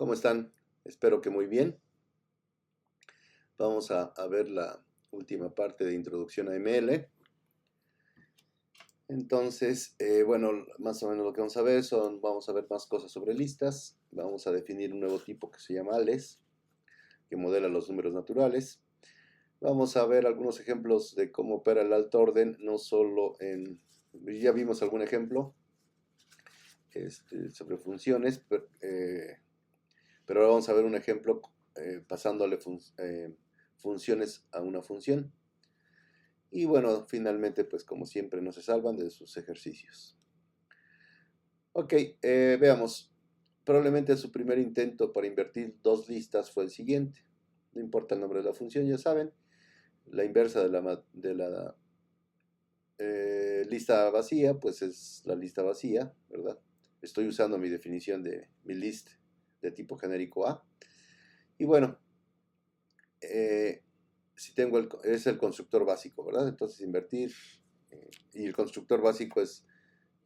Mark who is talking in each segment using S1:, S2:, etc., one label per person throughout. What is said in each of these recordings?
S1: ¿Cómo están? Espero que muy bien. Vamos a ver la última parte de introducción a ML. Entonces, bueno, más o menos lo que vamos a ver vamos a ver más cosas sobre listas. Vamos a definir un nuevo tipo que se llama ALES, que modela los números naturales. Vamos a ver algunos ejemplos de cómo opera el alto orden, no solo en... Ya vimos algún ejemplo sobre funciones, pero ahora vamos a ver un ejemplo pasándole funciones a una función. Y bueno, finalmente, pues como siempre, no se salvan de sus ejercicios. Ok, veamos. Probablemente su primer intento para invertir dos listas fue el siguiente. No importa el nombre de la función, ya saben. La inversa de la lista vacía, pues es la lista vacía, ¿verdad? Estoy usando mi definición de mi list de tipo genérico A. Y bueno, si tengo es el constructor básico, ¿verdad? Entonces invertir, y el constructor básico es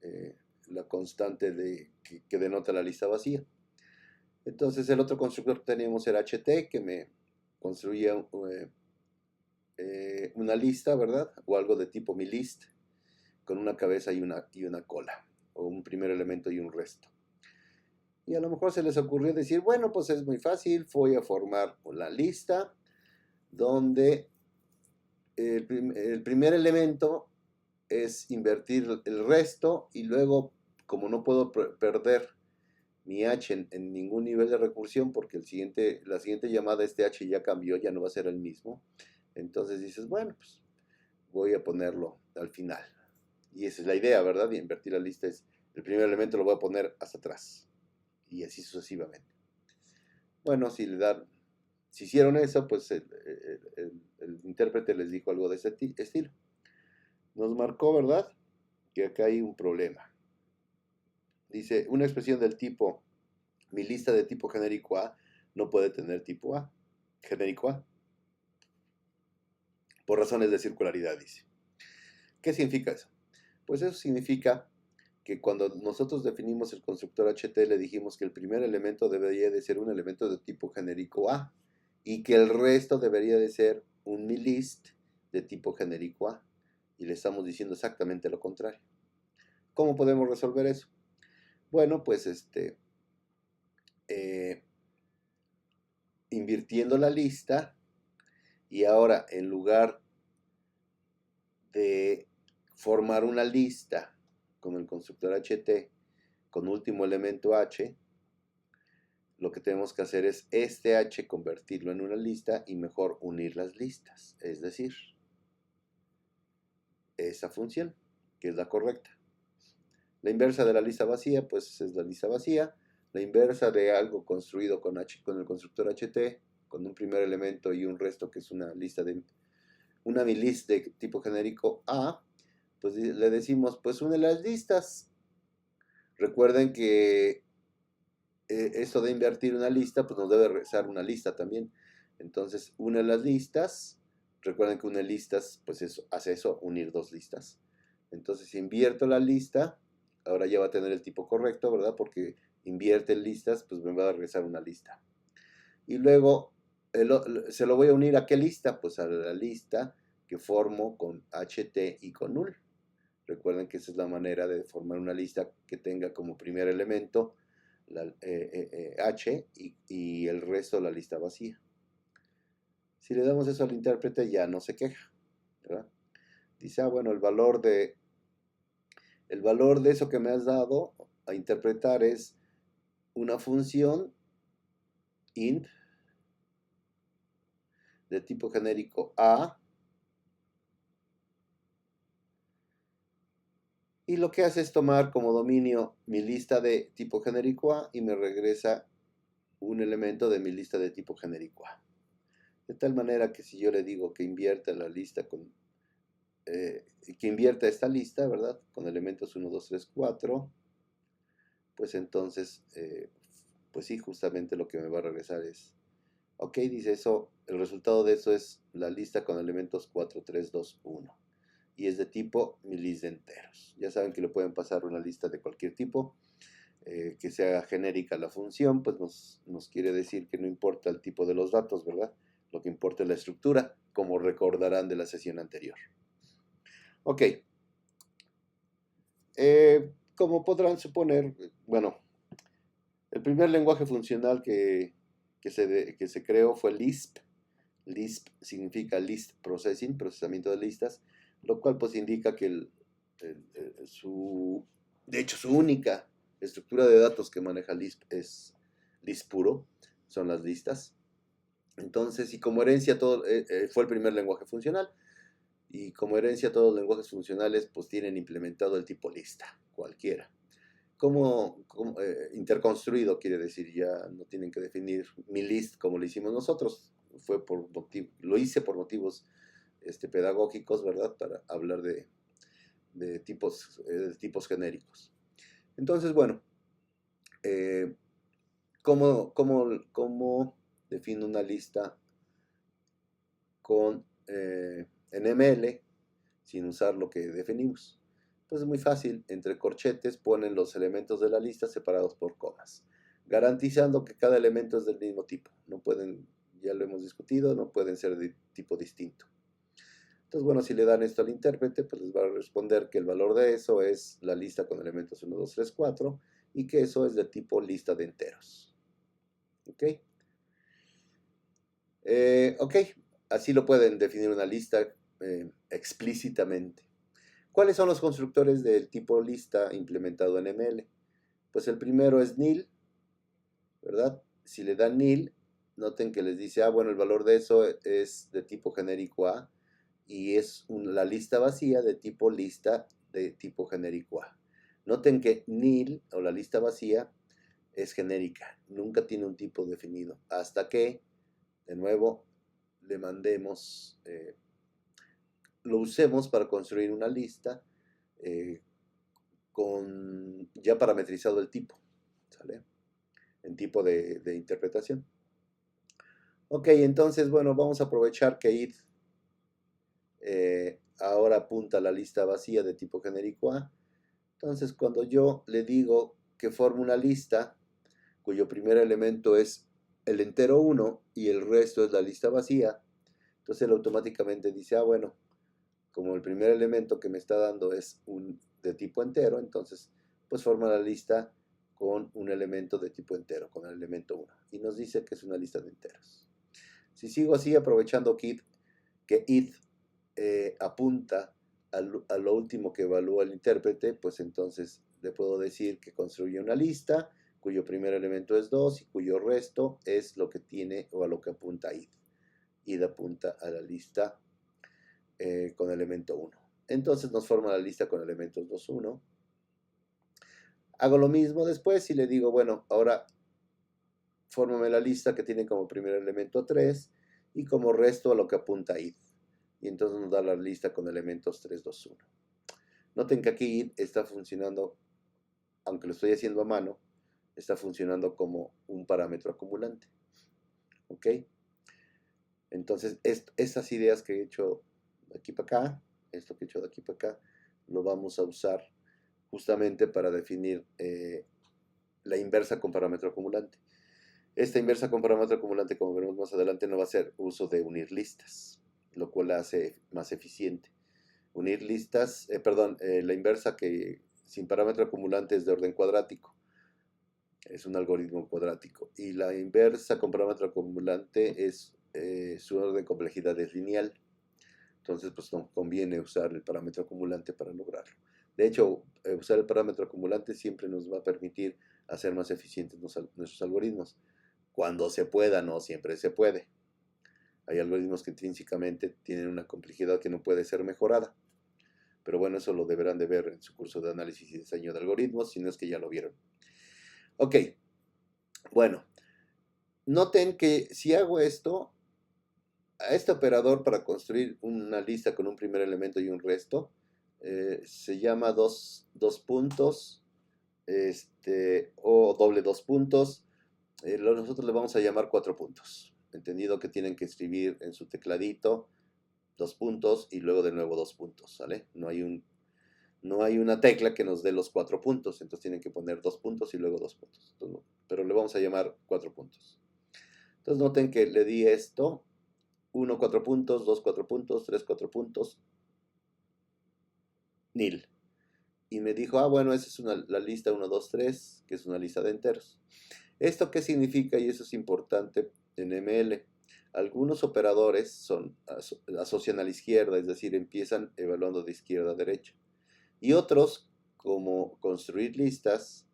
S1: eh, la constante que denota la lista vacía. Entonces el otro constructor que teníamos era HT, que me construía una lista, ¿verdad? O algo de tipo mi list, con una cabeza y una cola, o un primer elemento y un resto. Y a lo mejor se les ocurrió decir, bueno, pues es muy fácil, voy a formar la lista donde el primer elemento es invertir el resto y luego, como no puedo perder mi h en ningún nivel de recursión porque la siguiente llamada, este h ya cambió, ya no va a ser el mismo, entonces dices, bueno, pues voy a ponerlo al final. Y esa es la idea, ¿verdad? De invertir la lista es, el primer elemento lo voy a poner hasta atrás y así sucesivamente. Bueno, si hicieron eso, pues el intérprete les dijo algo de ese estilo. Nos marcó, ¿verdad?, que acá hay un problema. Dice, una expresión del tipo, mi lista de tipo genérico A no puede tener tipo A, genérico A, por razones de circularidad, dice. ¿Qué significa eso? Pues eso significa que cuando nosotros definimos el constructor HT le dijimos que el primer elemento debería de ser un elemento de tipo genérico A y que el resto debería de ser un milist de tipo genérico A. Y le estamos diciendo exactamente lo contrario. ¿Cómo podemos resolver eso? Bueno, pues invirtiendo la lista, y ahora en lugar de formar una lista con el constructor HT con último elemento H, lo que tenemos que hacer es este H convertirlo en una lista y mejor unir las listas, es decir, esa función, que es la correcta. La inversa de la lista vacía, pues es la lista vacía. La inversa de algo construido con el constructor HT, con un primer elemento y un resto, que es una milist de tipo genérico A, pues le decimos, pues une las listas. Recuerden que esto de invertir una lista, pues nos debe regresar una lista también. Entonces, une las listas. Recuerden que une listas, pues eso, hace eso, unir dos listas. Entonces, si invierto la lista, ahora ya va a tener el tipo correcto, ¿verdad? Porque invierte listas, pues me va a regresar una lista. Y luego, se lo voy a unir a qué lista? Pues a la lista que formo con HT y con null. Recuerden que esa es la manera de formar una lista que tenga como primer elemento H y el resto la lista vacía. Si le damos eso al intérprete, ya no se queja, ¿verdad? Dice, bueno, el valor de eso que me has dado a interpretar es una función int de tipo genérico A, y lo que hace es tomar como dominio mi lista de tipo genérico A y me regresa un elemento de mi lista de tipo genérico A. De tal manera que si yo le digo que invierta la lista que invierta esta lista, ¿verdad? Con elementos 1, 2, 3, 4, pues entonces, pues sí, justamente lo que me va a regresar es, ok, dice eso, el resultado de eso es la lista con elementos 4, 3, 2, 1. Y es de tipo mi list de enteros. Ya saben que le pueden pasar una lista de cualquier tipo. que sea genérica la función, pues nos quiere decir que no importa el tipo de los datos, ¿verdad? Lo que importa es la estructura, como recordarán de la sesión anterior. Ok. Como podrán suponer, bueno, el primer lenguaje funcional que se creó fue Lisp. Lisp significa List Processing, procesamiento de listas, lo cual pues indica que de hecho, su única estructura de datos que maneja Lisp es Lisp puro, son las listas. Entonces, y como herencia, fue el primer lenguaje funcional, y como herencia todos los lenguajes funcionales pues tienen implementado el tipo lista, cualquiera. Como interconstruido quiere decir, ya no tienen que definir mi list como lo hicimos nosotros, lo hice por motivos pedagógicos, ¿verdad? Para hablar de tipos genéricos. Entonces, bueno, ¿cómo defino una lista en ML sin usar lo que definimos? Pues es muy fácil, entre corchetes ponen los elementos de la lista separados por comas, garantizando que cada elemento es del mismo tipo. No pueden, ya lo hemos discutido, no pueden ser de tipo distinto. Entonces, bueno, si le dan esto al intérprete, pues les va a responder que el valor de eso es la lista con elementos 1, 2, 3, 4 y que eso es de tipo lista de enteros. ¿Ok? Ok, así lo pueden definir una lista explícitamente. ¿Cuáles son los constructores del tipo lista implementado en ML? Pues el primero es nil, ¿verdad? Si le dan nil, noten que les dice, bueno, el valor de eso es de tipo genérico A y es la lista vacía de tipo lista de tipo genérico A. Noten que nil o la lista vacía es genérica, nunca tiene un tipo definido, hasta que, de nuevo, le mandemos, lo usemos para construir una lista con ya parametrizado el tipo, ¿sale? En tipo de interpretación. Ok, entonces, bueno, vamos a aprovechar que id ahora apunta a la lista vacía de tipo genérico A. Entonces, cuando yo le digo que forme una lista cuyo primer elemento es el entero 1 y el resto es la lista vacía, entonces él automáticamente dice, bueno, como el primer elemento que me está dando es de tipo entero, entonces pues forma la lista con un elemento de tipo entero, con el elemento 1. Y nos dice que es una lista de enteros. Si sigo así, aprovechando que id apunta a lo último que evalúa el intérprete, pues entonces le puedo decir que construye una lista cuyo primer elemento es 2 y cuyo resto es lo que tiene o a lo que apunta id. Id apunta a la lista con elemento 1. Entonces nos forma la lista con elementos 2, 1. Hago lo mismo después y le digo, bueno, ahora fórmame la lista que tiene como primer elemento 3 y como resto a lo que apunta id. Y entonces nos da la lista con elementos 3, 2, 1. Noten que aquí id está funcionando, aunque lo estoy haciendo a mano, está funcionando como un parámetro acumulante. ¿Ok? Entonces, estas ideas que he hecho de aquí para acá, esto que he hecho de aquí para acá, lo vamos a usar justamente para definir la inversa con parámetro acumulante. Esta inversa con parámetro acumulante, como veremos más adelante, no va a ser uso de unir listas, lo cual la hace más eficiente. Unir listas, la inversa que sin parámetro acumulante es de orden cuadrático. Es un algoritmo cuadrático. Y la inversa con parámetro acumulante su orden de complejidad es lineal. Entonces, pues no conviene usar el parámetro acumulante para lograrlo. De hecho, usar el parámetro acumulante siempre nos va a permitir hacer más eficientes nuestros algoritmos. Cuando se pueda, no siempre se puede. Hay algoritmos que intrínsecamente tienen una complejidad que no puede ser mejorada. Pero bueno, eso lo deberán de ver en su curso de análisis y diseño de algoritmos, si no es que ya lo vieron. Ok, bueno, noten que si hago esto, a este operador para construir una lista con un primer elemento y un resto, se llama dos puntos, o doble dos puntos. Nosotros le vamos a llamar 4 puntos. Entendido que tienen que escribir en su tecladito 2 puntos y luego de nuevo 2 puntos, ¿sale? No hay no hay una tecla que nos dé los 4 puntos, entonces tienen que poner 2 puntos y luego 2 puntos. Entonces, pero le vamos a llamar 4 puntos. Entonces noten que le di esto, 1, 4 puntos, 2, 4 puntos, 3, 4 puntos, nil. Y me dijo, bueno, esa es la lista 1, 2, 3, que es una lista de enteros. ¿Esto qué significa? Y eso es importante en ML. Algunos operadores asocian a la izquierda, es decir, empiezan evaluando de izquierda a derecha. Y otros, como construir listas,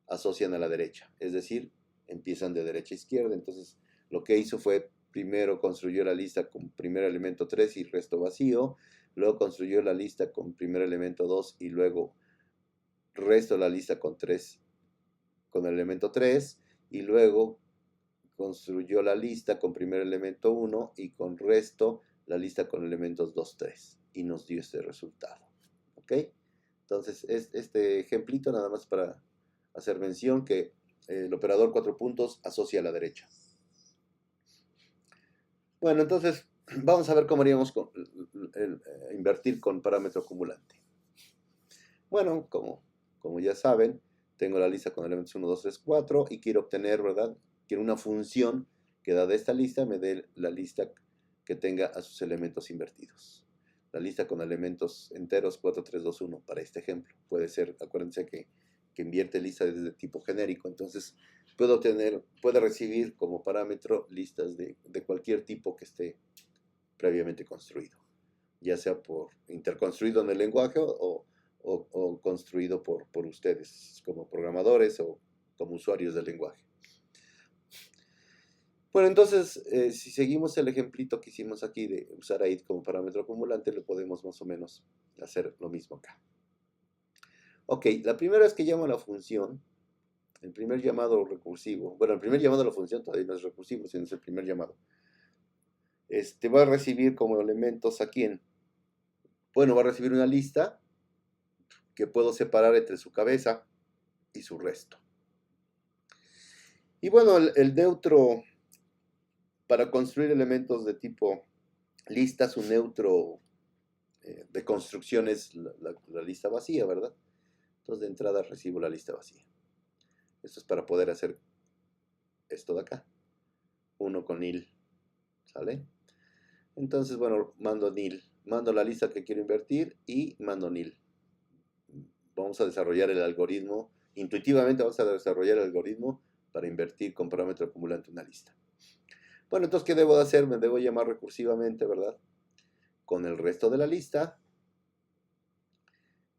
S1: asocian a la derecha, es decir, empiezan de derecha a izquierda. Entonces, lo que hizo fue, primero construyó la lista con primer elemento 3 y resto vacío, luego construyó la lista con primer elemento 2 y luego resto la lista con 3, con el elemento 3, y luego construyó la lista con primer elemento 1 y con resto la lista con elementos 2, 3, y nos dio este resultado. ¿Ok? Entonces, este ejemplito nada más para hacer mención que el operador 4 puntos asocia a la derecha. Bueno, entonces vamos a ver cómo haríamos invertir con parámetro acumulante. Bueno, como ya saben, tengo la lista con elementos 1, 2, 3, 4 y quiero obtener, ¿verdad? Quiero una función que dada esta lista me dé la lista que tenga a sus elementos invertidos. La lista con elementos enteros 4, 3, 2, 1 para este ejemplo. Puede ser, acuérdense que invierte listas de tipo genérico, entonces puede recibir como parámetro listas de cualquier tipo que esté previamente construido, ya sea por interconstruido en el lenguaje o construido por ustedes como programadores o como usuarios del lenguaje. Bueno, entonces, si seguimos el ejemplito que hicimos aquí de usar a id como parámetro acumulante, lo podemos más o menos hacer lo mismo acá. Ok, la primera vez que llamo a la función, el primer llamado recursivo, bueno, el primer llamado a la función todavía no es recursivo, sino es el primer llamado. Va a recibir como elementos a quién. Bueno, va a recibir una lista que puedo separar entre su cabeza y su resto. Y bueno, el neutro, para construir elementos de tipo lista, su neutro de construcción es la lista vacía, ¿verdad? Entonces de entrada recibo la lista vacía. Esto es para poder hacer esto de acá. 1 con nil, ¿sale? Entonces, bueno, mando nil. Mando la lista que quiero invertir y mando nil. Vamos a desarrollar el algoritmo. Intuitivamente vamos a desarrollar el algoritmo para invertir con parámetro acumulante una lista. Bueno, entonces, ¿qué debo de hacer? Me debo llamar recursivamente, ¿verdad? Con el resto de la lista.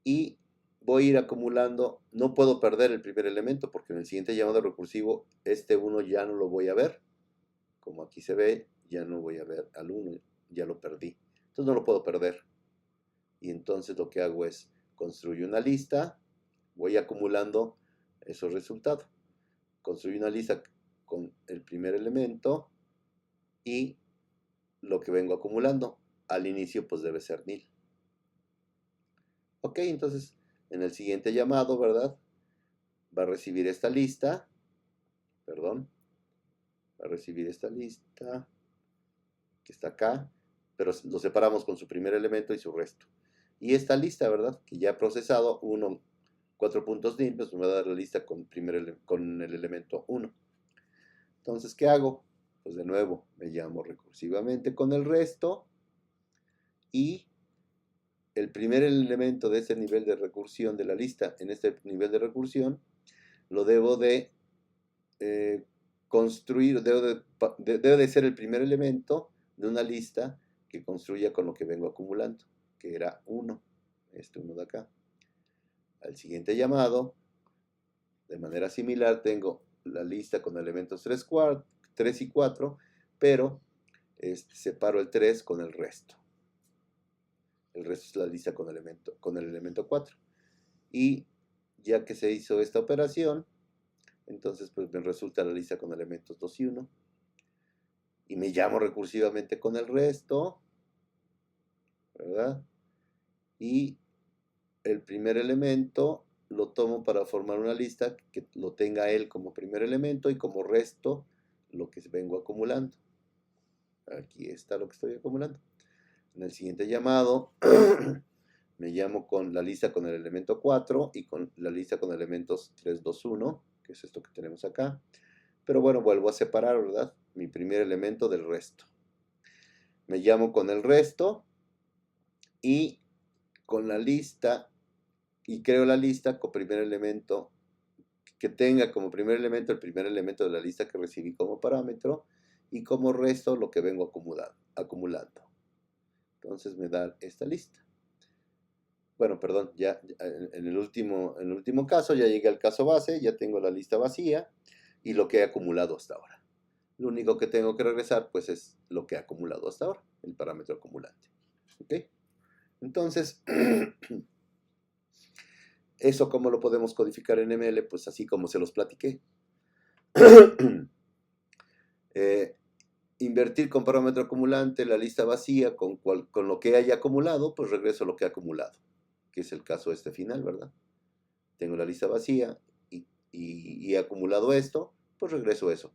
S1: Y voy a ir acumulando. No puedo perder el primer elemento porque en el siguiente llamado recursivo este 1 ya no lo voy a ver. Como aquí se ve, ya no voy a ver al 1, ya lo perdí. Entonces no lo puedo perder. Y entonces lo que hago es construyo una lista, voy acumulando esos resultados. Construyo una lista con el primer elemento y lo que vengo acumulando. Al inicio pues debe ser nil. Ok, entonces en el siguiente llamado, ¿verdad? Va a recibir esta lista, perdón, va a recibir esta lista que está acá, pero lo separamos con su primer elemento y su resto. Y esta lista, ¿verdad? Que ya he procesado, 4 puntos nil, pues me va a dar la lista con el elemento 1. Entonces, ¿qué hago? Pues de nuevo, me llamo recursivamente con el resto y el primer elemento de ese nivel de recursión de la lista, en este nivel de recursión, lo debo de construir, debe de ser el primer elemento de una lista que construya con lo que vengo acumulando, que era 1, este 1 de acá. Al siguiente llamado, de manera similar, tengo la lista con elementos 3 y 4, pero separo el 3 con el resto. El resto es la lista con el elemento 4. Y ya que se hizo esta operación, entonces pues me resulta la lista con elementos 2 y 1. Y me llamo recursivamente con el resto, ¿verdad? Y el primer elemento lo tomo para formar una lista que lo tenga él como primer elemento y como resto lo que vengo acumulando. Aquí está lo que estoy acumulando. En el siguiente llamado Me llamo con la lista con el elemento 4 y con la lista con elementos 3, 2, 1, que es esto que tenemos acá. Pero bueno, vuelvo a separar, ¿verdad? Mi primer elemento del resto. Me llamo con el resto y con la lista, y creo la lista con primer elemento que tenga como primer elemento el primer elemento de la lista que recibí como parámetro y como resto lo que vengo acumulando. Entonces me da esta lista. Bueno, perdón, ya en el último caso ya llegué al caso base, ya tengo la lista vacía y lo que he acumulado hasta ahora. Lo único que tengo que regresar pues es lo que he acumulado hasta ahora, el parámetro acumulante. ¿Ok? Entonces, ¿eso cómo lo podemos codificar en ML? Pues así como se los platiqué. Invertir con parámetro acumulante la lista vacía con lo que haya acumulado, pues regreso lo que he acumulado, que es el caso este final, ¿verdad? Tengo la lista vacía y he acumulado esto, pues regreso eso.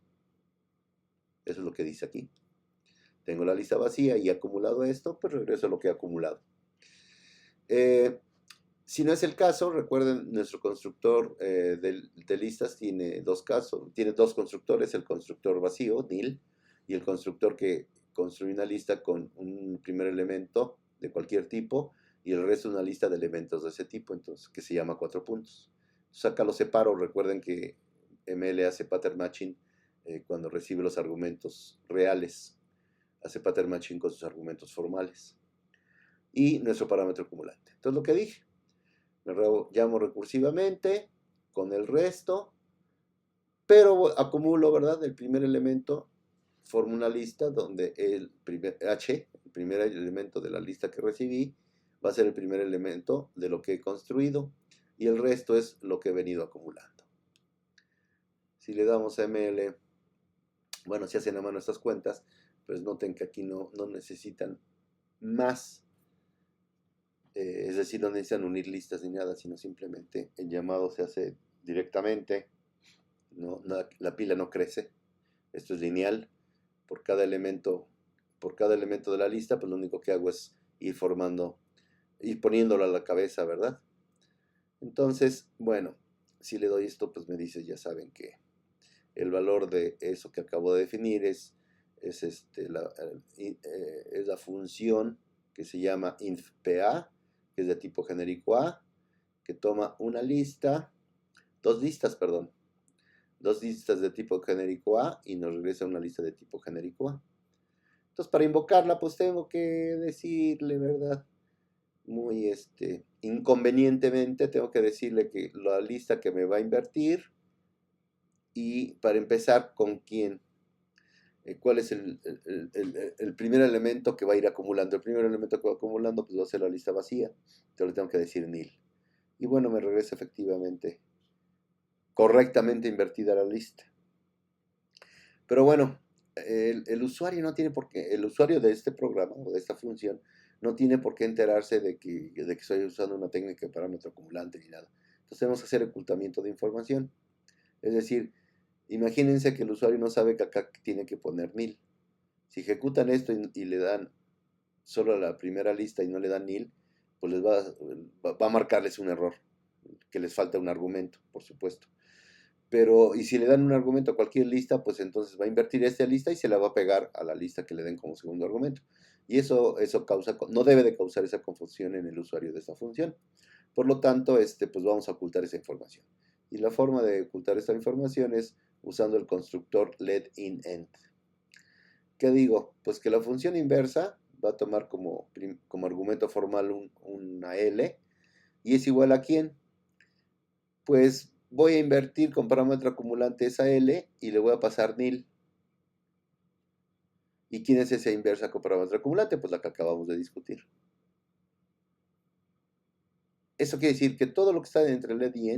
S1: Eso es lo que dice aquí. Tengo la lista vacía y he acumulado esto, pues regreso lo que he acumulado. Si no es el caso, recuerden, nuestro constructor de listas tiene dos casos, tiene dos constructores, el constructor vacío, nil, y el constructor que construye una lista con un primer elemento de cualquier tipo y el resto una lista de elementos de ese tipo, entonces, que se llama 4 puntos. Entonces acá lo separo, recuerden que ML hace pattern matching cuando recibe los argumentos reales, hace pattern matching con sus argumentos formales. Y nuestro parámetro acumulante. Entonces lo que dije, me llamo recursivamente con el resto, pero acumulo, ¿verdad? El primer elemento, formo una lista donde el primer H, el primer elemento de la lista que recibí, va a ser el primer elemento de lo que he construido y el resto es lo que he venido acumulando. Si le damos a ML, bueno, si hacen a mano estas cuentas, pues noten que aquí no necesitan más. Es decir, no necesitan unir listas ni nada, sino simplemente el llamado se hace directamente, la pila no crece, esto es lineal, por cada elemento de la lista, pues lo único que hago es ir poniéndolo a la cabeza, ¿verdad? Entonces, bueno, si le doy esto, pues me dice, ya saben que el valor de eso que acabo de definir es la función que se llama infpa, que es de tipo genérico A, que toma una lista, dos listas de tipo genérico A y nos regresa una lista de tipo genérico A. Entonces, para invocarla, pues tengo que decirle, ¿verdad? Muy inconvenientemente, tengo que decirle que la lista que me va a invertir y para empezar, ¿con quién? ¿Cuál es el primer elemento que va a ir acumulando? El primer elemento que va acumulando pues va a ser la lista vacía. Entonces le tengo que decir nil. Y bueno, me regresa efectivamente correctamente invertida la lista. Pero bueno, el usuario no tiene por qué, el usuario de este programa o de esta función no tiene por qué enterarse de que estoy usando una técnica de parámetro acumulante ni nada. Entonces tenemos que hacer ocultamiento de información. Es decir, imagínense que el usuario no sabe que acá tiene que poner nil. Si ejecutan esto y le dan solo la primera lista y no le dan nil, pues les va a marcarles un error, que les falta un argumento, por supuesto. Pero, y si le dan un argumento a cualquier lista, pues entonces va a invertir esta lista y se la va a pegar a la lista que le den como segundo argumento. Y eso no debe de causar esa confusión en el usuario de esta función. Por lo tanto, pues vamos a ocultar esa información. Y la forma de ocultar esta información es usando el constructor letInEnd. ¿Qué digo? Pues que la función inversa va a tomar como argumento formal una L y es igual a ¿quién? Pues voy a invertir con parámetro acumulante esa L y le voy a pasar nil. ¿Y quién es esa inversa con parámetro acumulante? Pues la que acabamos de discutir. Eso quiere decir que todo lo que está entre let y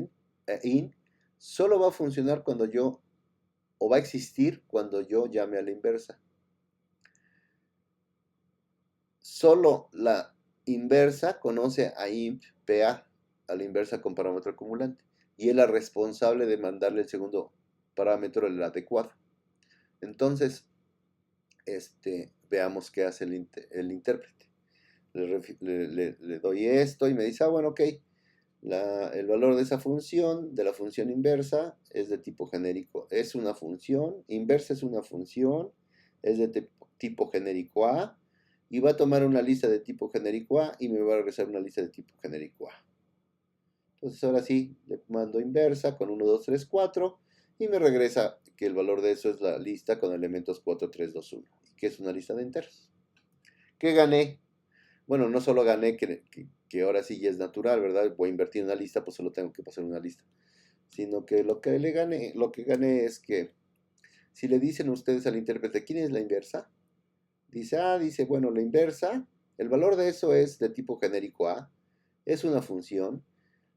S1: in solo va a funcionar o va a existir cuando yo llame a la inversa. Solo la inversa conoce a imp.pa, a la inversa con parámetro acumulante, y es la responsable de mandarle el segundo parámetro, el adecuado. Entonces, veamos qué hace el intérprete. le doy esto y me dice, ah, bueno, ok, el valor de esa función, de la función inversa, es de tipo genérico. Es una función, inversa es una función, es de tipo genérico A, y va a tomar una lista de tipo genérico A y me va a regresar una lista de tipo genérico A. Entonces ahora sí, le mando inversa con 1, 2, 3, 4 y me regresa que el valor de eso es la lista con elementos 4, 3, 2, 1, que es una lista de enteros. ¿Qué gané? Bueno, no solo gané que ahora sí ya es natural, ¿verdad? Voy a invertir en una lista, pues solo tengo que pasar una lista. Sino que lo que gané es que si le dicen ustedes al intérprete, ¿quién es la inversa? Dice, bueno, la inversa, el valor de eso es de tipo genérico A, es una función,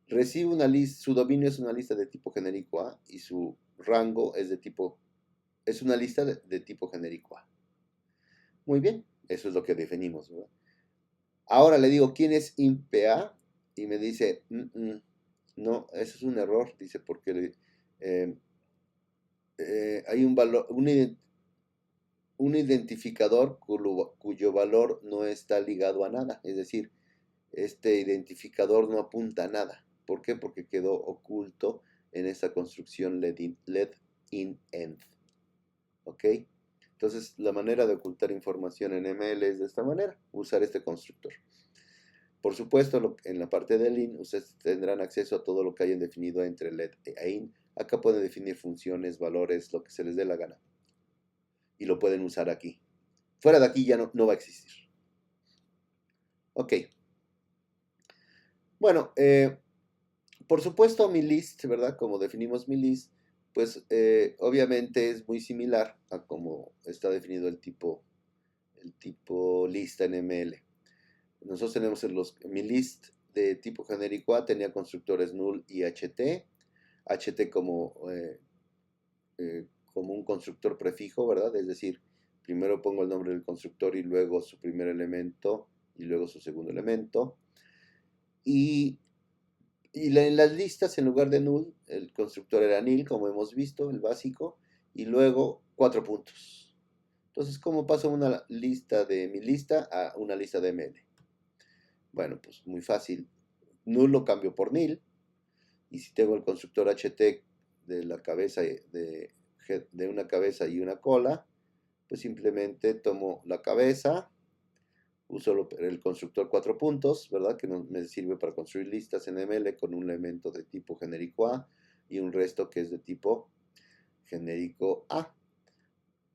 S1: recibe una lista, su dominio es una lista de tipo genérico A y su rango es una lista de tipo genérico A. Muy bien, eso es lo que definimos, ¿verdad? Ahora le digo, ¿quién es impa? Y me dice, no, eso es un error, dice, porque eh, hay un valor, un identificador cuyo valor no está ligado a nada. Es decir, este identificador no apunta a nada. ¿Por qué? Porque quedó oculto en esta construcción let in end. ¿Ok? Entonces, la manera de ocultar información en ML es de esta manera, usar este constructor. Por supuesto, en la parte del in, ustedes tendrán acceso a todo lo que hayan definido entre let e in. Acá pueden definir funciones, valores, lo que se les dé la gana. Y lo pueden usar aquí. Fuera de aquí ya no va a existir. Ok. Bueno, por supuesto mi list, ¿verdad? Como definimos mi list, pues obviamente es muy similar a como está definido el tipo lista en ML. Nosotros tenemos mi list de tipo genérico A tenía constructores null y HT. HT como un constructor prefijo, ¿verdad? Es decir, primero pongo el nombre del constructor y luego su primer elemento y luego su segundo elemento. Y en las listas, en lugar de null, el constructor era nil, como hemos visto, el básico, y luego 4 puntos. Entonces, ¿cómo paso una lista de mi lista a una lista de ML? Bueno, pues muy fácil. Null lo cambio por nil, y si tengo el constructor HT de la cabeza de una cabeza y una cola, pues simplemente tomo la cabeza, uso el constructor 4 puntos, ¿verdad? Que me sirve para construir listas en ML con un elemento de tipo genérico A y un resto que es de tipo genérico A.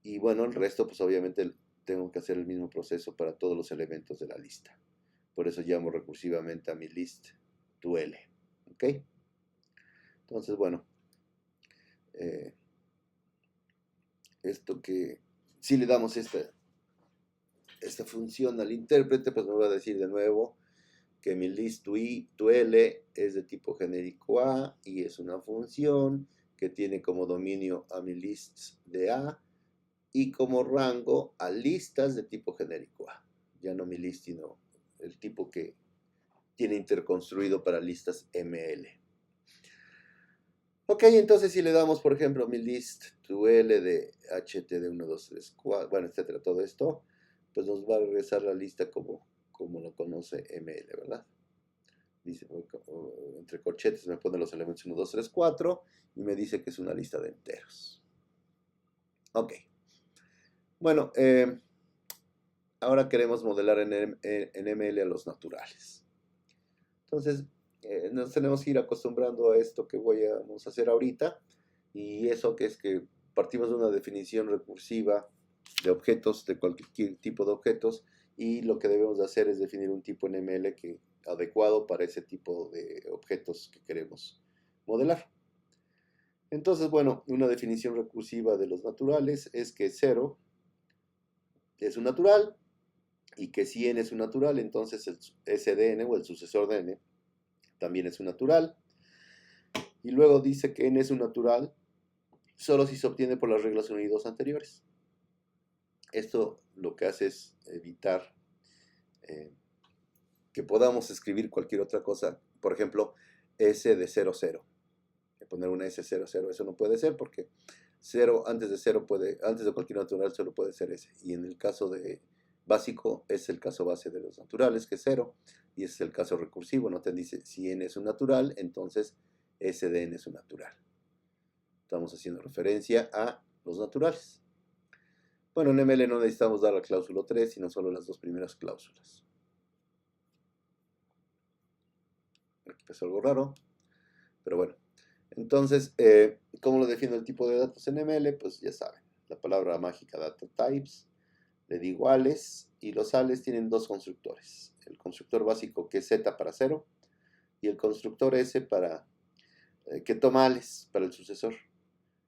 S1: Y bueno, el resto pues obviamente tengo que hacer el mismo proceso para todos los elementos de la lista. Por eso llamo recursivamente a mi list to L. ¿Ok? Entonces, bueno, esto que si le damos esta función al intérprete, pues me va a decir de nuevo que mi list to L es de tipo genérico A y es una función que tiene como dominio a mi list de A y como rango a listas de tipo genérico A. Ya no mi list, sino el tipo que tiene interconstruido para listas ML. Ok, entonces si le damos, por ejemplo, mi list to L de HT de 1, 2, 3, 4, bueno, etcétera, todo esto, pues nos va a regresar la lista como lo conoce ML, ¿verdad? Dice, entre corchetes me pone los elementos 1, 2, 3, 4 y me dice que es una lista de enteros. Ok. Bueno, ahora queremos modelar en ML a los naturales. Entonces, nos tenemos que ir acostumbrando a esto que vamos a hacer ahorita. Y eso que es que partimos de una definición recursiva de objetos, de cualquier tipo de objetos. Y lo que debemos de hacer es definir un tipo en ML adecuado para ese tipo de objetos que queremos modelar. Entonces, bueno, una definición recursiva de los naturales es que 0 es un natural y que si n es un natural, entonces el SDN o el sucesor de n también es un natural. Y luego dice que n es un natural solo si se obtiene por las reglas 1 y 2 anteriores. Esto lo que hace es evitar que podamos escribir cualquier otra cosa. Por ejemplo, S de 0, 0. Poner una S 0, 0. Eso no puede ser porque 0 antes de 0 antes de cualquier natural solo puede ser S. Y en el caso de básico es el caso base de los naturales, que es 0, y ese es el caso recursivo. No te dice si n es un natural, entonces S de n es un natural. Estamos haciendo referencia a los naturales. Bueno, en ML no necesitamos dar la cláusula 3, sino solo las dos primeras cláusulas. Aquí pasó algo raro, pero bueno. Entonces, ¿cómo lo defino el tipo de datos en ML? Pues ya saben, la palabra mágica data types, le digo ales, y los ales tienen dos constructores. El constructor básico, que es z para 0, y el constructor s para que toma ales para el sucesor.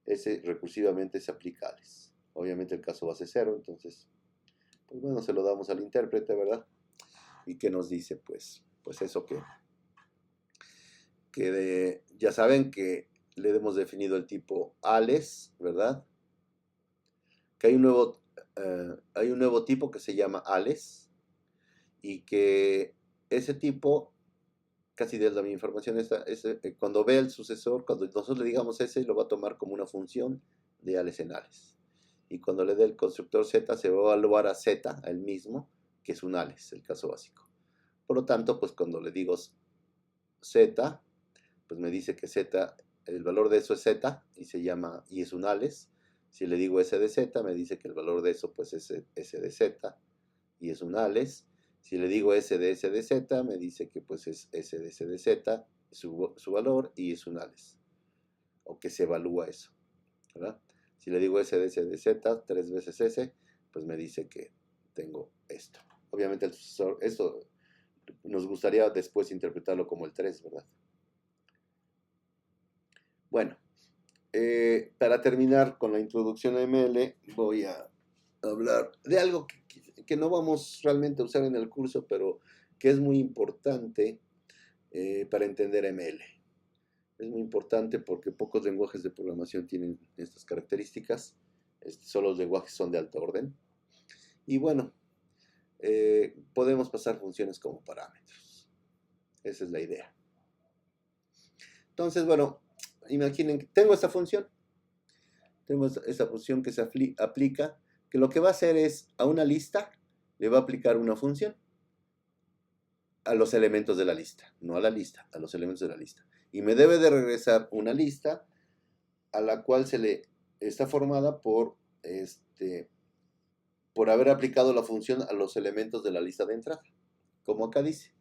S1: Ese recursivamente se aplica ales. Obviamente el caso base 0, entonces, pues bueno, se lo damos al intérprete, ¿verdad? ¿Y qué nos dice? Pues eso ya saben que le hemos definido el tipo ales, ¿verdad? Que hay un nuevo tipo que se llama ales, y que ese tipo, casi de la misma información, cuando ve el sucesor, cuando nosotros le digamos ese, lo va a tomar como una función de ales en ales. Y cuando le dé el constructor z, se va a evaluar a z, a él mismo, que es un ales, el caso básico. Por lo tanto, pues cuando le digo z, pues me dice que z, el valor de eso es z, y es un ales. Si le digo s de z, me dice que el valor de eso pues es s de z, y es un ales. Si le digo s de z, me dice que pues es s de z, su valor, y es un ales. O que se evalúa eso, ¿verdad? Si le digo s de z, 3 veces s, pues me dice que tengo esto. Obviamente el sucesor, esto nos gustaría después interpretarlo como el 3, ¿verdad? Bueno, para terminar con la introducción a ML, voy a hablar de algo que no vamos realmente a usar en el curso, pero que es muy importante para entender ML. Es muy importante porque pocos lenguajes de programación tienen estas características. Solo los lenguajes son de alto orden. Y bueno, podemos pasar funciones como parámetros. Esa es la idea. Entonces, bueno, imaginen que tengo esta función. Tengo esta función que se aplica, que lo que va a hacer es a una lista le va a aplicar una función a los elementos de la lista, no a la lista, a los elementos de la lista. Y me debe de regresar una lista a la cual se le está formada por haber aplicado la función a los elementos de la lista de entrada. Como acá dice,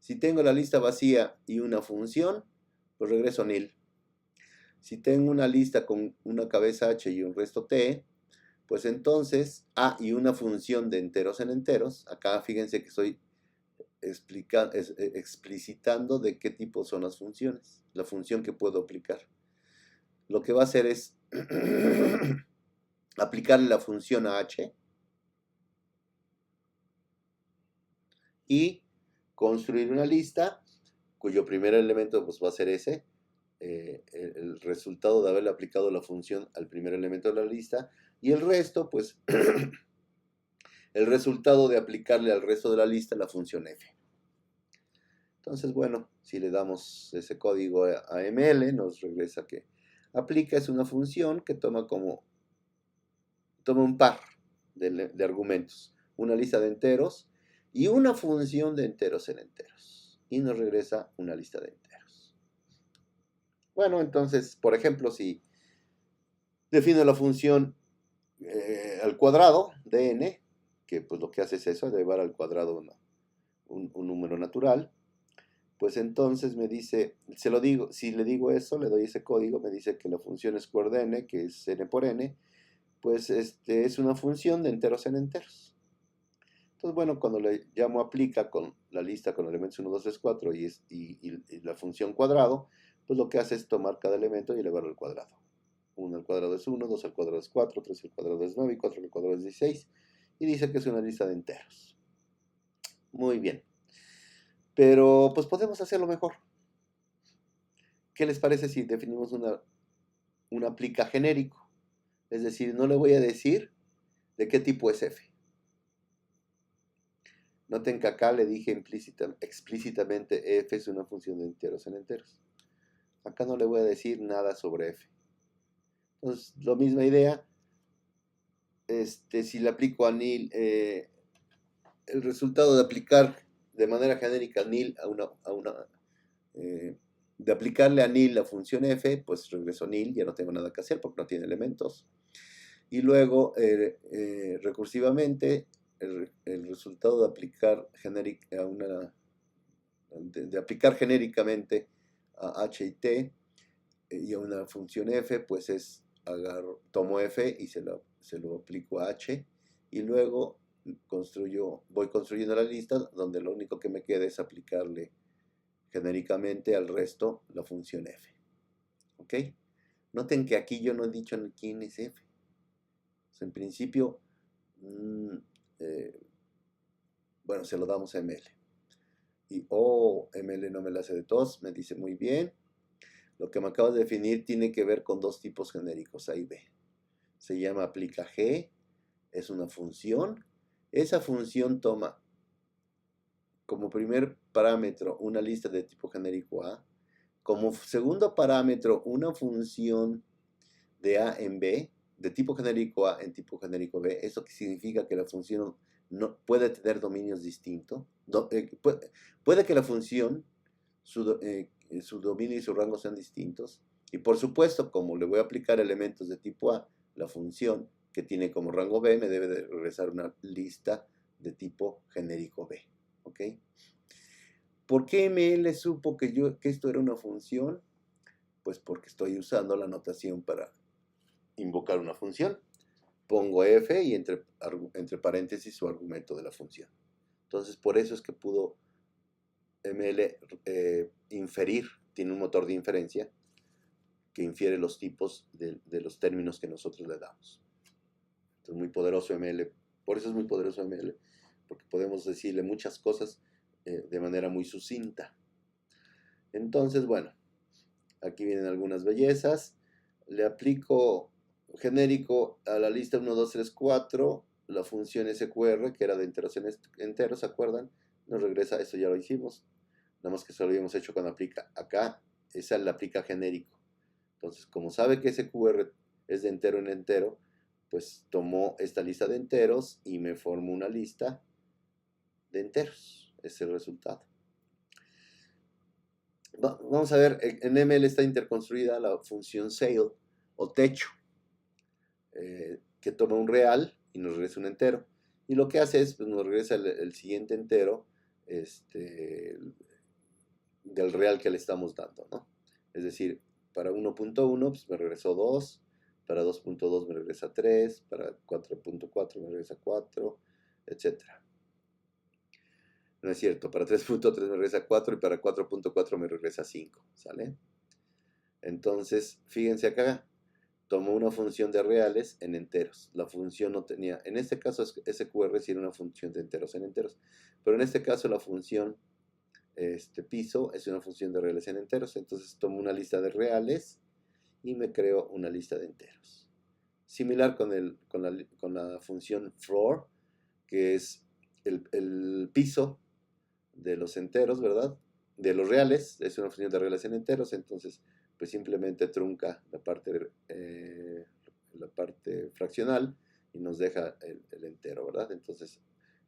S1: si tengo la lista vacía y una función, pues regreso nil. Si tengo una lista con una cabeza h y un resto t, pues entonces a y una función de enteros en enteros. Acá fíjense que estoy explicitando de qué tipo son las funciones, la función que puedo aplicar. Lo que va a hacer es aplicarle la función a h y construir una lista cuyo primer elemento pues, va a ser ese, el resultado de haberle aplicado la función al primer elemento de la lista, y el resto, pues, el resultado de aplicarle al resto de la lista la función f. Entonces, bueno, si le damos ese código a ML, nos regresa que aplica es una función que toma un par de argumentos, una lista de enteros y una función de enteros en enteros. Y nos regresa una lista de enteros. Bueno, entonces, por ejemplo, si defino la función al cuadrado de n, que pues lo que hace es eso, elevar al cuadrado un número natural, pues entonces me dice, si le digo eso, le doy ese código, me dice que la función square de n, que es n por n, pues es una función de enteros en enteros. Entonces, bueno, cuando le llamo aplica con la lista con elementos 1, 2, 3, 4 y la función cuadrado, pues lo que hace es tomar cada elemento y elevarlo al cuadrado. 1 al cuadrado es 1, 2 al cuadrado es 4, 3 al cuadrado es 9 y 4 al cuadrado es 16. Y dice que es una lista de enteros. Muy bien. Pero pues podemos hacerlo mejor. ¿Qué les parece si definimos un aplica genérico? Es decir, no le voy a decir de qué tipo es f. Noten que acá le dije explícitamente f es una función de enteros en enteros. Acá no le voy a decir nada sobre f. Entonces, la misma idea, si le aplico a nil el resultado de aplicar de manera genérica nil de aplicarle a nil la función f, pues regreso nil, ya no tengo nada que hacer porque no tiene elementos. Y luego, recursivamente, el resultado de aplicar de aplicar genéricamente a h y t y a una función f, pues tomo f y se lo aplico a h, y luego voy construyendo la lista donde lo único que me queda es aplicarle genéricamente al resto la función f. ¿Ok? Noten que aquí yo no he dicho quién es f. O sea, en principio, bueno, se lo damos a ml. Y ml no me la hace de tos, me dice muy bien. Lo que me acabas de definir tiene que ver con dos tipos genéricos, A y B. Se llama aplica g, es una función. Esa función toma como primer parámetro una lista de tipo genérico A, como segundo parámetro una función de A en B, de tipo genérico A en tipo genérico B. Eso significa que la función no puede tener dominios distintos. Puede que la función, su dominio y su rango sean distintos. Y por supuesto, como le voy a aplicar elementos de tipo A, la función que tiene como rango B me debe de regresar una lista de tipo genérico B. ¿Ok? ¿Por qué ML supo que esto era una función? Pues porque estoy usando la notación para invocar una función. Pongo f y entre paréntesis su argumento de la función. Entonces, por eso es que pudo ML inferir, tiene un motor de inferencia que infiere los tipos de los términos que nosotros le damos. Entonces, muy poderoso ML. Por eso es muy poderoso ML, porque podemos decirle muchas cosas de manera muy sucinta. Entonces, bueno, aquí vienen algunas bellezas. Le aplico genérico a la lista 1, 2, 3, 4, la función SQR, que era de enteros ¿se acuerdan? Nos regresa, eso ya lo hicimos, nada más que eso lo habíamos hecho cuando aplica acá, esa la aplica genérico. Entonces, como sabe que SQR es de entero en entero, pues tomó esta lista de enteros y me formó una lista de enteros. Ese es el resultado. Vamos a ver, en ML está interconstruida la función sale o techo, que toma un real y nos regresa un entero. Y lo que hace es, pues nos regresa el siguiente entero del real que le estamos dando, ¿no? Es decir, para 1.1 pues me regresó 2, para 2.2 me regresa 3, para 4.4 me regresa 4, etc. No es cierto, para 3.3 me regresa 4 y para 4.4 me regresa 5, ¿sale? Entonces, fíjense acá, tomó una función de reales en enteros. La función no tenía, en este caso SQR sí era una función de enteros en enteros, pero en este caso la función piso es una función de reales en enteros. Entonces tomo una lista de reales y me creo una lista de enteros. Similar con la función floor, que es el piso de los enteros, ¿verdad? De los reales, es una función de reales en enteros, entonces pues simplemente trunca la parte fraccional y nos deja el entero, ¿verdad? Entonces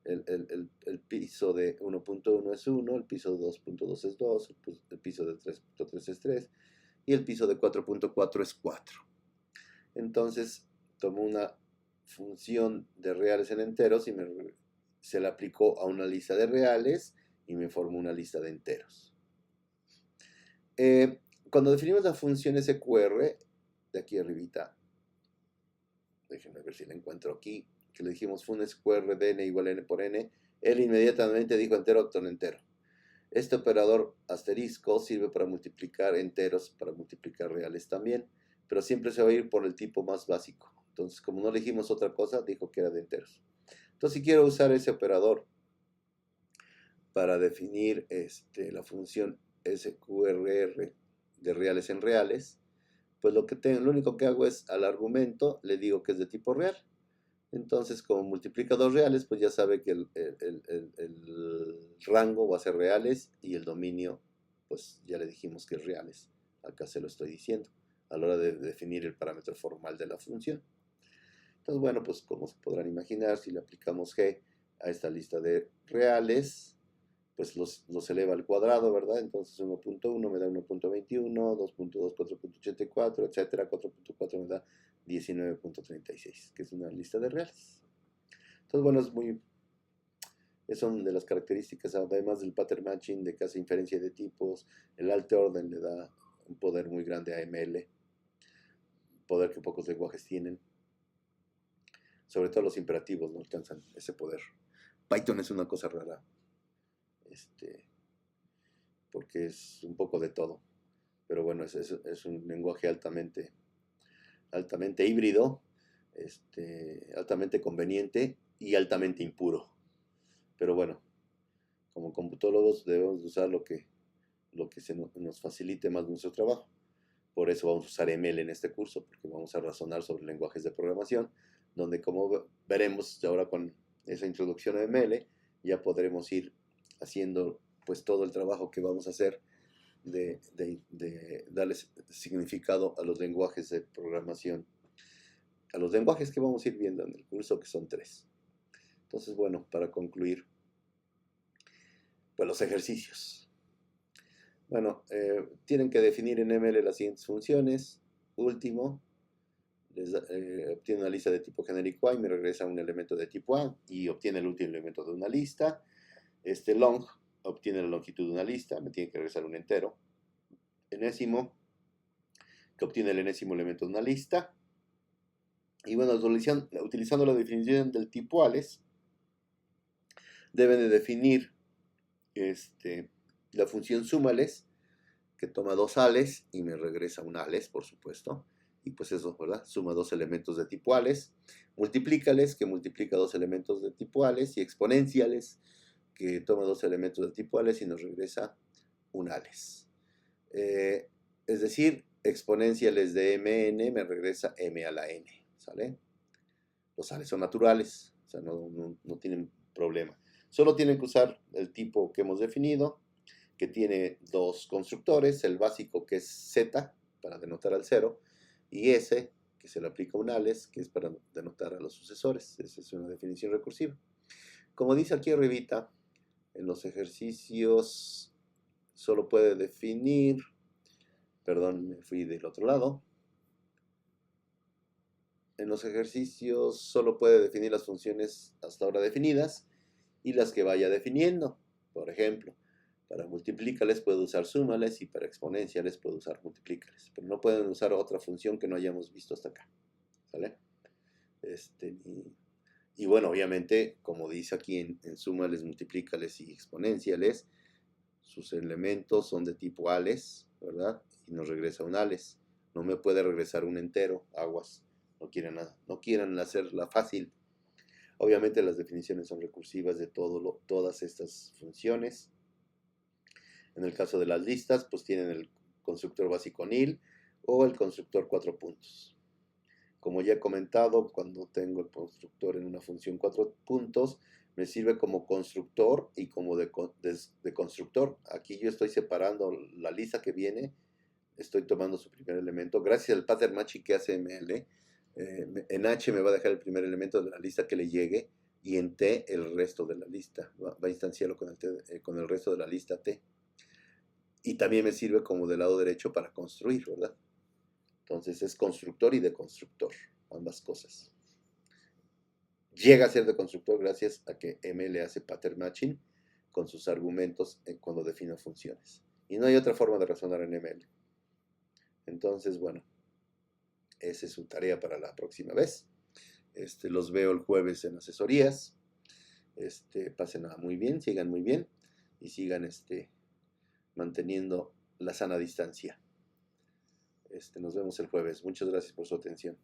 S1: el piso de 1.1 es 1, el piso de 2.2 es 2, el piso de 3.3 es 3 y el piso de 4.4 es 4. Entonces tomo una función de reales en enteros y se la aplicó a una lista de reales y me formó una lista de enteros. Cuando definimos la función SQR, de aquí arribita, déjenme ver si la encuentro aquí, que le dijimos fun SQR de n igual a n por n, él inmediatamente dijo entero, octón, entero. Este operador asterisco sirve para multiplicar enteros, para multiplicar reales también, pero siempre se va a ir por el tipo más básico. Entonces, como no elegimos otra cosa, dijo que era de enteros. Entonces, si quiero usar ese operador para definir la función SQRR de reales en reales, pues lo único que hago es al argumento le digo que es de tipo real. Entonces, como multiplica dos reales, pues ya sabe que el rango va a ser reales y el dominio, pues ya le dijimos que es reales. Acá se lo estoy diciendo a la hora de definir el parámetro formal de la función. Entonces, bueno, pues como se podrán imaginar, si le aplicamos g a esta lista de reales, pues los eleva al cuadrado, ¿verdad? Entonces 1.1 me da 1.21, 2.2, 4.84, etcétera. 4.4 me da 19.36, que es una lista de reales. Entonces, bueno, son de las características, además del pattern matching, de que hace inferencia de tipos. El alto orden le da un poder muy grande a ML, poder que pocos lenguajes tienen. Sobre todo los imperativos no alcanzan ese poder. Python es una cosa rara, porque es un poco de todo. Pero bueno, es un lenguaje altamente híbrido, altamente conveniente y altamente impuro. Pero bueno, como computólogos debemos usar lo que nos facilite más nuestro trabajo. Por eso vamos a usar ML en este curso, porque vamos a razonar sobre lenguajes de programación, donde, como veremos ahora con esa introducción a ML, ya podremos ir haciendo pues todo el trabajo que vamos a hacer de darles significado a los lenguajes de programación, a los lenguajes que vamos a ir viendo en el curso, que son 3. Entonces, bueno, para concluir, pues los ejercicios. Bueno, tienen que definir en ML las siguientes funciones. Último, obtiene una lista de tipo genérico A y me regresa un elemento de tipo A y obtiene el último elemento de una lista. Long obtiene la longitud de una lista, me tiene que regresar un entero. Enésimo, que obtiene el enésimo elemento de una lista. Y bueno, utilizando la definición del tipo ALES, deben de definir la función súmales, que toma 2 ALES y me regresa un ALES, por supuesto. Y pues eso, ¿verdad? Suma 2 elementos de tipo ALES. Multiplícales, que multiplica 2 elementos de tipo ALES. Y exponenciales, que toma 2 elementos de tipo ALES y nos regresa un ALES. Es decir, exponenciales de mn me regresa m a la n, ¿sale? Los ALES son naturales, o sea, no tienen problema. Solo tienen que usar el tipo que hemos definido, que tiene 2 constructores, el básico, que es z, para denotar al 0, y s, que se le aplica un ALES, que es para denotar a los sucesores. Esa es una definición recursiva. Como dice aquí arribita, en los ejercicios solo puede definir, perdón, me fui del otro lado. En los ejercicios solo puede definir las funciones hasta ahora definidas y las que vaya definiendo. Por ejemplo, para multiplícales puede usar súmales y para exponenciales puede usar multiplícales. Pero no pueden usar otra función que no hayamos visto hasta acá. ¿Sale? Y bueno, obviamente, como dice aquí en súmales, multiplícales y exponenciales, sus elementos son de tipo ALES, ¿verdad? Y nos regresa un ALES. No me puede regresar un entero, aguas. No quieran hacerla fácil. Obviamente las definiciones son recursivas de todas estas funciones. En el caso de las listas, pues tienen el constructor básico nil o el constructor 4 puntos. Como ya he comentado, cuando tengo el constructor en una función 4 puntos, me sirve como constructor y como de constructor. Aquí yo estoy separando la lista que viene, estoy tomando su primer elemento. Gracias al pattern matching que hace ML, en H me va a dejar el primer elemento de la lista que le llegue y en T el resto de la lista. Va a instanciarlo con el resto de la lista T. Y también me sirve como del lado derecho para construir, ¿verdad? Entonces es constructor y deconstructor, ambas cosas. Llega a ser deconstructor gracias a que ML hace pattern matching con sus argumentos cuando define funciones. Y no hay otra forma de razonar en ML. Entonces, bueno, esa es su tarea para la próxima vez. Los veo el jueves en asesorías. Pásenla muy bien, sigan muy bien y sigan manteniendo la sana distancia. Nos vemos el jueves. Muchas gracias por su atención.